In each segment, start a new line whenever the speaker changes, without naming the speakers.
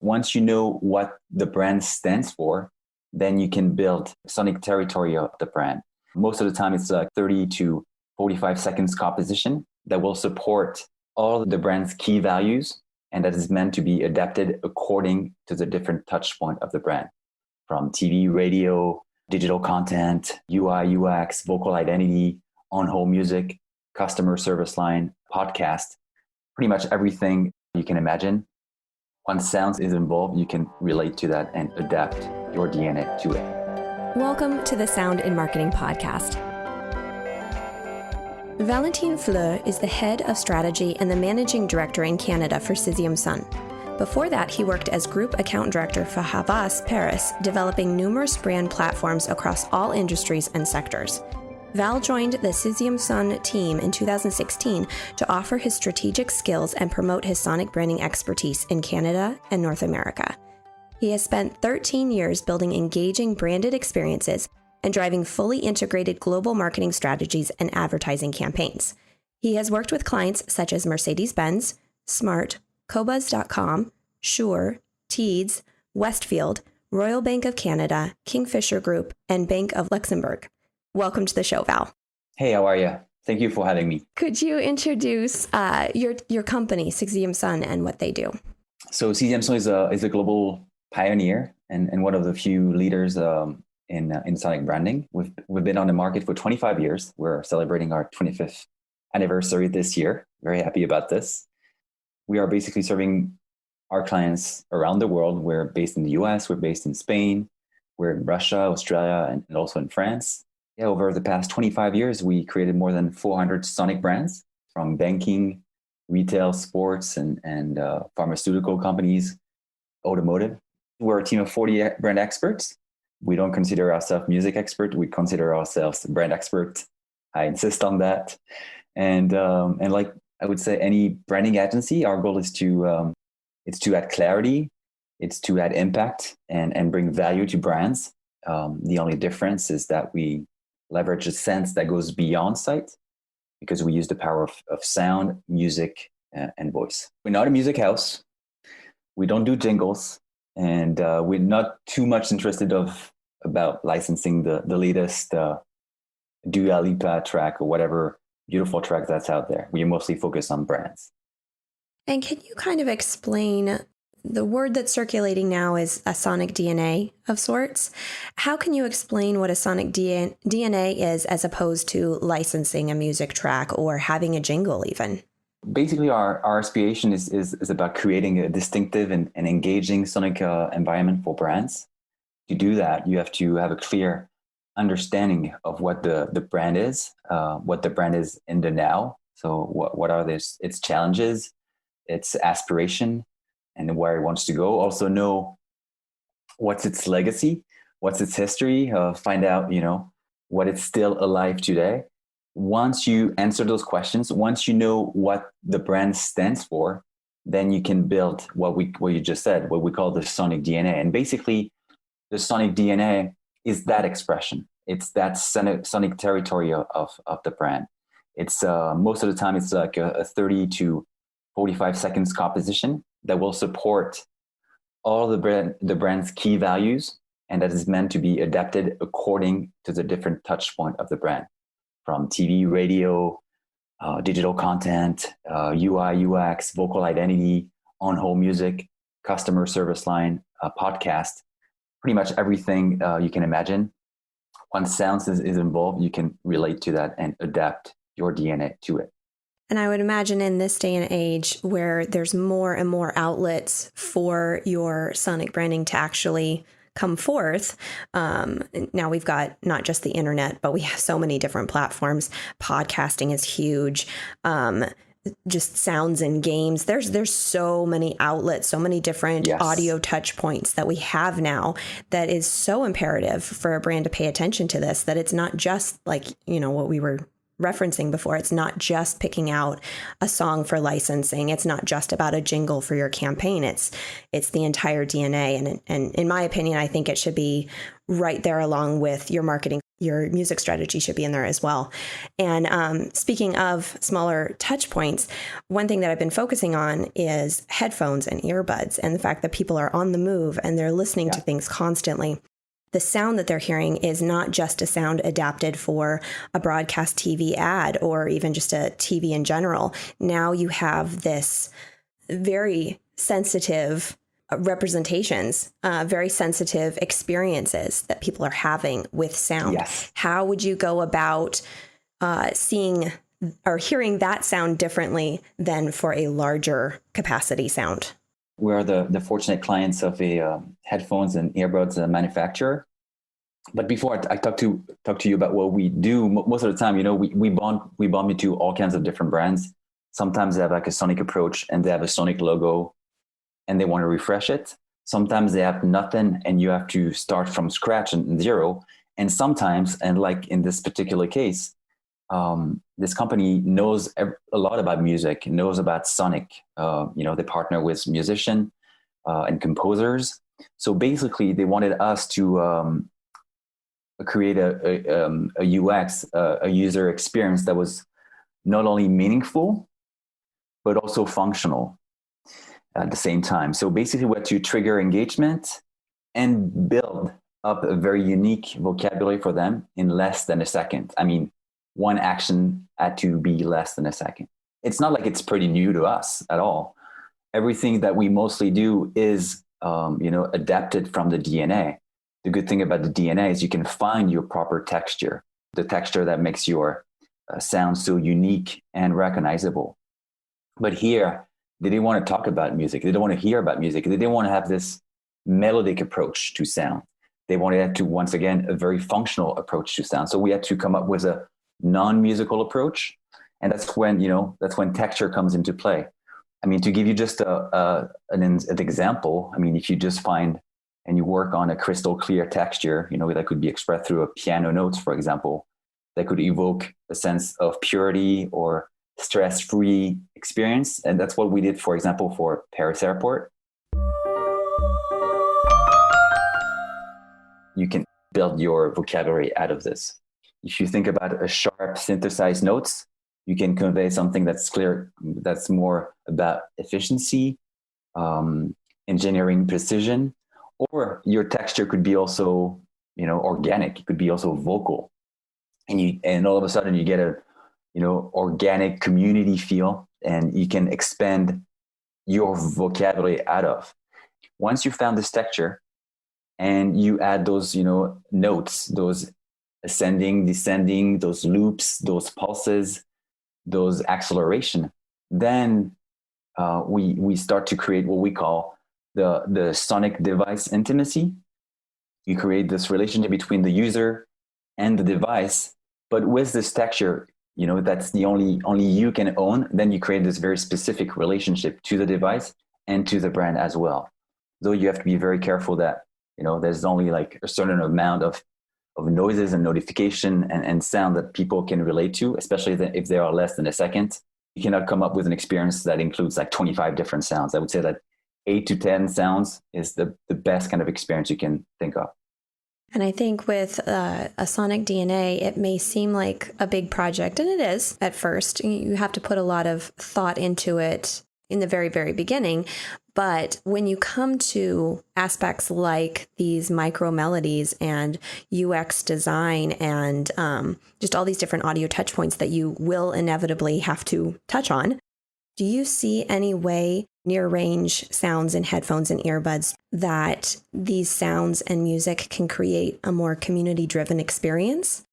Once you know what the brand stands for, then you can build sonic territory of the brand. Most of the time, it's like 30 to 45 seconds composition that will support all the brand's key values, and that is meant to be adapted according to the different touch point of the brand, from TV, radio, digital content, UI, UX, vocal identity, on-home music, customer service line, podcast, pretty much everything you can imagine. Once sounds is involved, you can relate to that and adapt your DNA to it.
Welcome to the Sound in Marketing podcast. Valentine Fleur is the head of strategy and the managing director in Canada for Sixième. Before that, he worked as group account director for Havas Paris, developing numerous brand platforms across all industries and sectors. Val joined the Sixième team in 2016 to offer his strategic skills and promote his sonic branding expertise in Canada and North America. He has spent 13 years building engaging branded experiences and driving fully integrated global marketing strategies and advertising campaigns. He has worked with clients such as Mercedes-Benz, Smart, Cobuzz.com, Shure, Teads, Westfield, Royal Bank of Canada, Kingfisher Group, and Bank of Luxembourg. Welcome to the show, Val.
Hey, how are you? Thank you for having me.
Could you introduce your company, Sixième, and what they do?
So Sixième is a global pioneer and one of the few leaders in sonic branding. We've been on the market for 25 years. We're celebrating our 25th anniversary this year. Very happy about this. We are basically serving our clients around the world. We're based in the US, we're based in Spain, we're in Russia, Australia, and also in France. Yeah, over the past 25 years, we created more than 400 sonic brands from banking, retail, sports, and pharmaceutical companies, automotive. We're a team of 40 brand experts. We don't consider ourselves music expert. We consider ourselves brand expert. I insist on that. And like I would say, any branding agency, our goal is to add clarity, it's to add impact and bring value to brands. The only difference is that we leverage a sense that goes beyond sight because we use the power of sound, music, and voice. We're not a music house. We don't do jingles. And we're not too much interested about licensing the latest Dua Lipa track or whatever beautiful track that's out there. We mostly focus on brands.
And can you kind of explain, the word that's circulating now is a sonic DNA of sorts. How can you explain what a sonic DNA is as opposed to licensing a music track or having a jingle even?
Basically, our aspiration is about creating a distinctive and engaging sonic environment for brands. To do that, you have to have a clear understanding of what the brand is, what the brand is in the now. So what are its challenges, its aspiration, and where it wants to go. Also know what's its legacy, what's its history, find out, what it's still alive today. Once you answer those questions, once you know what the brand stands for, then you can build what you just said, what we call the sonic DNA. And basically, the sonic DNA is that expression. It's that sonic territory of the brand. It's most of the time, it's like a 30 to 45 seconds composition that will support all the brand's key values, and that is meant to be adapted according to the different touch point of the brand, from TV, radio, digital content, UI, UX, vocal identity, on-home music, customer service line, podcast, pretty much everything you can imagine. Once sounds is involved, you can relate to that and adapt your DNA to it.
And I would imagine in this day and age where there's more and more outlets for your sonic branding to actually come forth. Now we've got not just the internet, but we have so many different platforms. Podcasting is huge. Just sounds and games. There's so many outlets, so many different audio touch points that we have now that is so imperative for a brand to pay attention to this, that it's not just like, what we were referencing before. It's not just picking out a song for licensing. It's not just about a jingle for your campaign. It's the entire DNA. And in my opinion, I think it should be right there along with your marketing your music strategy should be in there as well. And speaking of smaller touch points, one thing that I've been focusing on is headphones and earbuds, and the fact that people are on the move and they're listening to things constantly. The sound that they're hearing is not just a sound adapted for a broadcast TV ad or even just a TV in general. Now you have this very sensitive representations, very sensitive experiences that people are having with sound.
Yes.
How would you go about seeing or hearing that sound differently than for a larger capacity sound?
We're the fortunate clients of a headphones and earbuds manufacturer. But before I talk to you about what we do, most of the time, we bump into all kinds of different brands. Sometimes they have like a sonic approach and they have a sonic logo and they want to refresh it. Sometimes they have nothing and you have to start from scratch and zero. And sometimes, and like in this particular case, this company knows a lot about music, knows about sonic. They partner with musicians and composers. So basically, they wanted us to create a UX, a user experience that was not only meaningful, but also functional at the same time. So basically, we had to trigger engagement and build up a very unique vocabulary for them in less than a second. I mean, one action had to be less than a second. It's not like it's pretty new to us at all. Everything that we mostly do is, adapted from the DNA. The good thing about the DNA is you can find your proper texture, the texture that makes your sound so unique and recognizable. But here, they didn't want to talk about music. They didn't want to hear about music. They didn't want to have this melodic approach to sound. They wanted to, once again, a very functional approach to sound. So we had to come up with a non-musical approach. And that's when texture comes into play. I mean, to give you just an example, I mean, if you just find and you work on a crystal clear texture, that could be expressed through a piano notes, for example, that could evoke a sense of purity or stress-free experience. And that's what we did, for example, for Paris Airport. You can build your vocabulary out of this. If you think about a sharp synthesized notes, you can convey something that's clear, that's more about efficiency, engineering precision, or your texture could be also, organic. It could be also vocal, and all of a sudden you get a, organic community feel, and you can expand your vocabulary out of. Once you found this texture, and you add those, notes, those ascending, descending, those loops, those pulses, those acceleration, then we start to create what we call the sonic device intimacy. You create this relationship between the user and the device, but with this texture, that's the only you can own. Then you create this very specific relationship to the device and to the brand as well. Though you have to be very careful that, there's only like a certain amount of noises and notification and sound that people can relate to, especially if they are less than a second. You cannot come up with an experience that includes like 25 different sounds. I would say that 8 to 10 sounds is the best kind of experience you can think of.
And I think with a sonic DNA, it may seem like a big project, and it is at first. You have to put a lot of thought into it in the very, very beginning. But when you come to aspects like these micro melodies and UX design and just all these different audio touch points that you will inevitably have to touch on, do you see any way near range sounds in headphones and earbuds that these sounds and music can create a more community driven experience?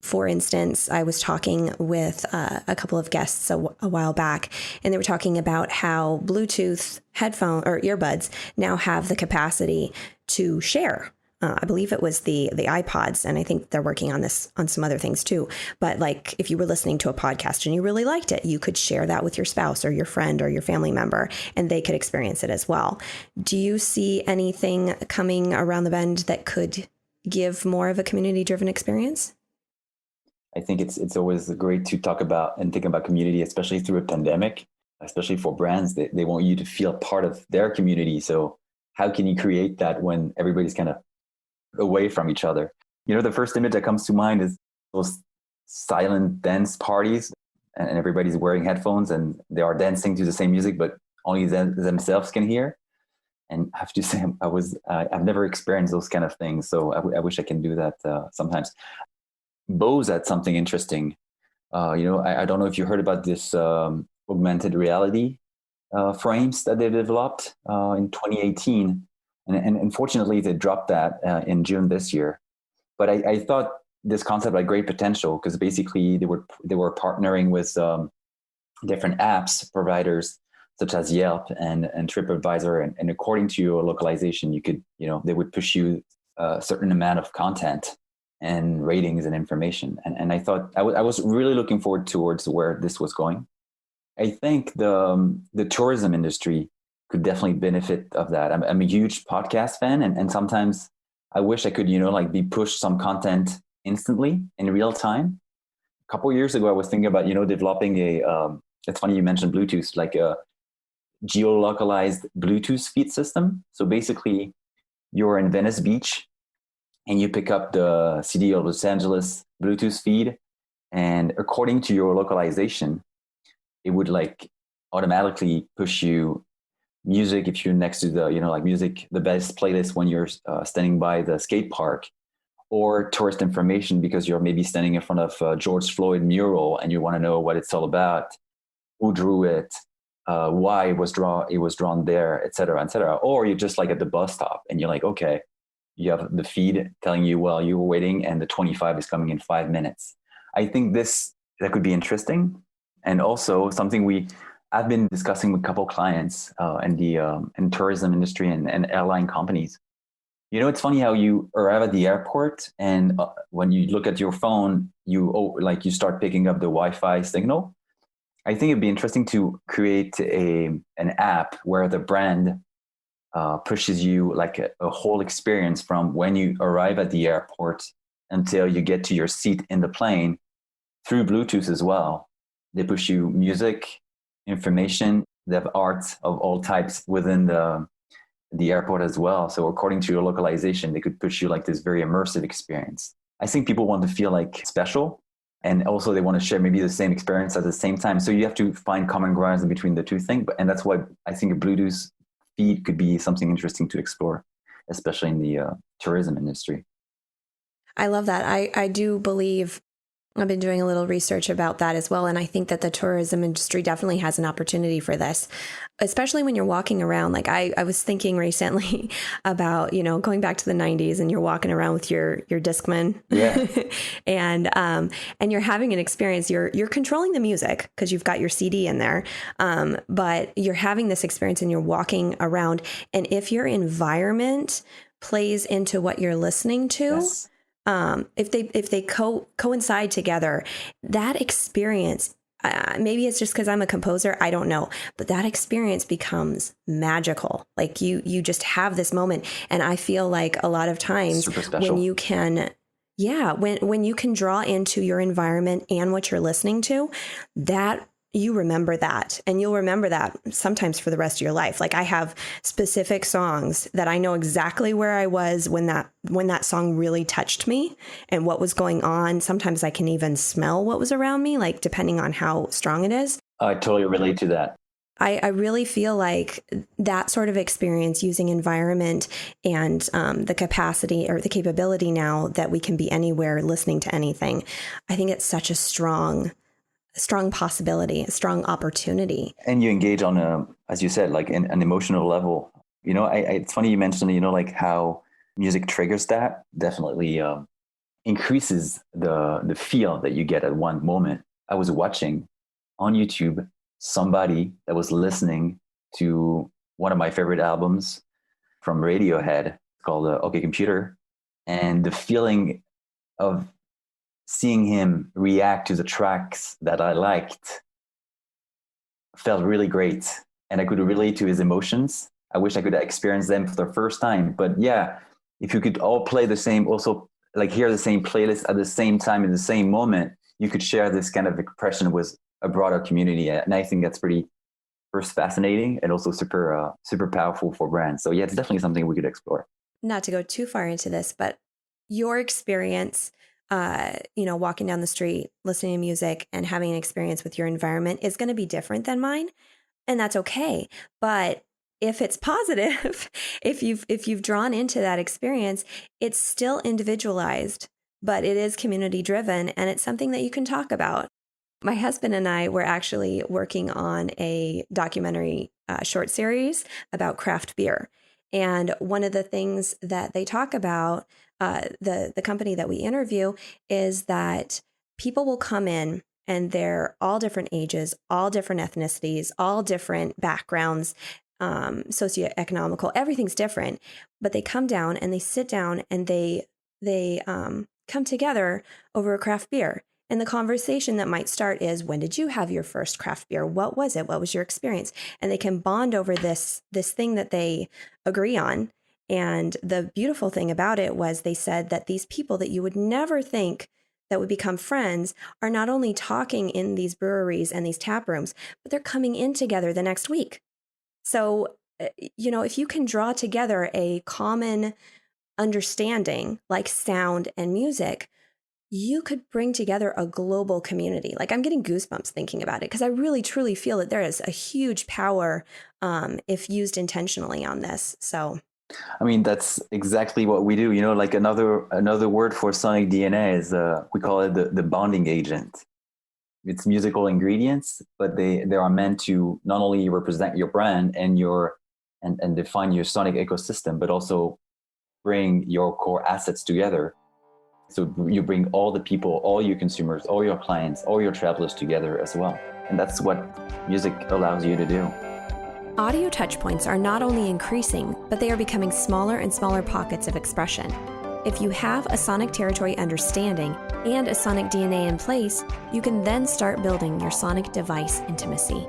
For instance, I was talking with a couple of guests a while back, and they were talking about how Bluetooth headphone or earbuds now have the capacity to share. I believe it was the iPods, and I think they're working on this on some other things too. But like if you were listening to a podcast and you really liked it, you could share that with your spouse or your friend or your family member, and they could experience it as well. Do you see anything coming around the bend that could give more of a community-driven experience?
I think it's always great to talk about and think about community, especially through a pandemic, especially for brands. They want you to feel part of their community. So how can you create that when everybody's kind of away from each other? The first image that comes to mind is those silent dance parties, and everybody's wearing headphones and they are dancing to the same music, but only themselves can hear. And I have to say, I've never experienced those kind of things. So I wish I can do that sometimes. Bose had something interesting. I don't know if you heard about this augmented reality frames that they developed in 2018. And unfortunately, they dropped that in June this year. But I thought this concept had great potential because basically they were partnering with different apps providers such as Yelp and TripAdvisor, and according to your localization, you could they would push you a certain amount of content and ratings and information. And I thought I was really looking forward towards where this was going. I think the tourism industry could definitely benefit of that. I'm a huge podcast fan, and sometimes I wish I could be pushed some content instantly in real time. A couple of years ago, I was thinking about developing a. It's funny you mentioned Bluetooth, like a geolocalized Bluetooth feed system. So basically, you're in Venice Beach, and you pick up the city of Los Angeles Bluetooth feed, and according to your localization, it would automatically push you music if you're next to the music, the best playlist when you're standing by the skate park, or tourist information because you're maybe standing in front of George Floyd mural and you want to know what it's all about, who drew it, why it was drawn there, et cetera, et cetera. Or you're just at the bus stop and you're like, okay, you have the feed telling you, well, you were waiting and the 25 is coming in 5 minutes. I think that could be interesting. And also something I've been discussing with a couple clients in the tourism industry and airline companies. It's funny how you arrive at the airport and when you look at your phone, you start picking up the Wi-Fi signal. I think it'd be interesting to create an app where the brand pushes you a whole experience from when you arrive at the airport until you get to your seat in the plane through Bluetooth as well. They push you music, information. They have art of all types within the airport as well. So according to your localization, they could push you this very immersive experience. I think people want to feel special, and also they want to share maybe the same experience at the same time. So you have to find common grounds in between the two things. And that's why I think a Bluetooth feed could be something interesting to explore, especially in the tourism industry.
I love that. I do believe I've been doing a little research about that as well. And I think that the tourism industry definitely has an opportunity for this, especially when you're walking around. I was thinking recently about, going back to the 90s and you're walking around with your Discman.
Yeah.
and you're having an experience. You're controlling the music because you've got your CD in there. But you're having this experience and you're walking around. And if your environment plays into what you're listening to,
yes.
If they coincide together, that experience, maybe it's just because I'm a composer, I don't know, but that experience becomes magical. You just have this moment. And I feel like a lot of times when you can, when you can draw into your environment and what you're listening to, that you remember that, and you'll remember that sometimes for the rest of your life. I have specific songs that I know exactly where I was when that song really touched me and what was going on. Sometimes I can even smell what was around me, depending on how strong it is.
I totally relate to that.
I really feel like that sort of experience using environment and the capacity or the capability now that we can be anywhere listening to anything. I think it's such a strong possibility, a strong opportunity.
And you engage on as you said, an emotional level. It's funny you mentioned, how music triggers that. Definitely increases the feel that you get at one moment. I was watching on YouTube somebody that was listening to one of my favorite albums from Radiohead called OK Computer, and the feeling of seeing him react to the tracks that I liked felt really great. And I could relate to his emotions. I wish I could experience them for the first time. But yeah, if you could all play the same, also hear the same playlist at the same time in the same moment, you could share this kind of impression with a broader community. And I think that's pretty first fascinating and also super powerful for brands. So yeah, it's definitely something we could explore.
Not to go too far into this, but your experience, walking down the street, listening to music and having an experience with your environment is going to be different than mine. And that's okay. But if it's positive, if you've drawn into that experience, it's still individualized, but it is community driven, and it's something that you can talk about. My husband and I were actually working on a documentary short series about craft beer. And one of the things that they talk about, the company that we interview, is that people will come in and they're all different ages, all different ethnicities, all different backgrounds, socioeconomical, everything's different. But they come down and they sit down and they come together over a craft beer. And the conversation that might start is, when did you have your first craft beer? What was it? What was your experience? And they can bond over this thing that they agree on. And the beautiful thing about it was they said that these people that you would never think that would become friends are not only talking in these breweries and these tap rooms, but they're coming in together the next week. So, if you can draw together a common understanding like sound and music, you could bring together a global community. Like, I'm getting goosebumps thinking about it, because I really, truly feel that there is a huge power if used intentionally on this. So,
I mean, that's exactly what we do. Like another word for sonic DNA is we call it the bonding agent. It's musical ingredients, but they are meant to not only represent your brand and and define your sonic ecosystem, but also bring your core assets together. So you bring all the people, all your consumers, all your clients, all your travelers together as well. And that's what music allows you to do.
Audio touchpoints are not only increasing, but they are becoming smaller and smaller pockets of expression. If you have a sonic territory understanding and a sonic DNA in place, you can then start building your sonic device intimacy.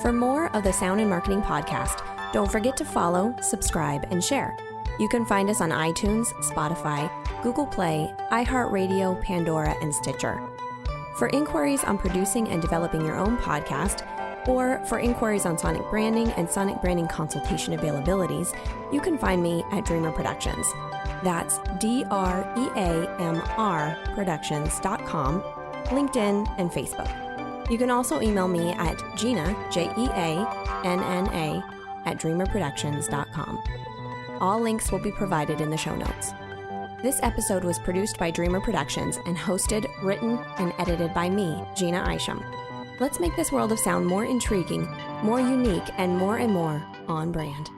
For more of the Sound and Marketing Podcast, don't forget to follow, subscribe, and share. You can find us on iTunes, Spotify, Google Play, iHeartRadio, Pandora, and Stitcher. For inquiries on producing and developing your own podcast, or for inquiries on sonic branding and sonic branding consultation availabilities, you can find me at Dreamr Productions. That's DREAMR Productions.com, LinkedIn, and Facebook. You can also email me at Jeanna, JEANNA, at dreamrproductions.com. All links will be provided in the show notes. This episode was produced by Dreamr Productions and hosted, written, and edited by me, Jeanna Isham. Let's make this world of sound more intriguing, more unique, and more on brand.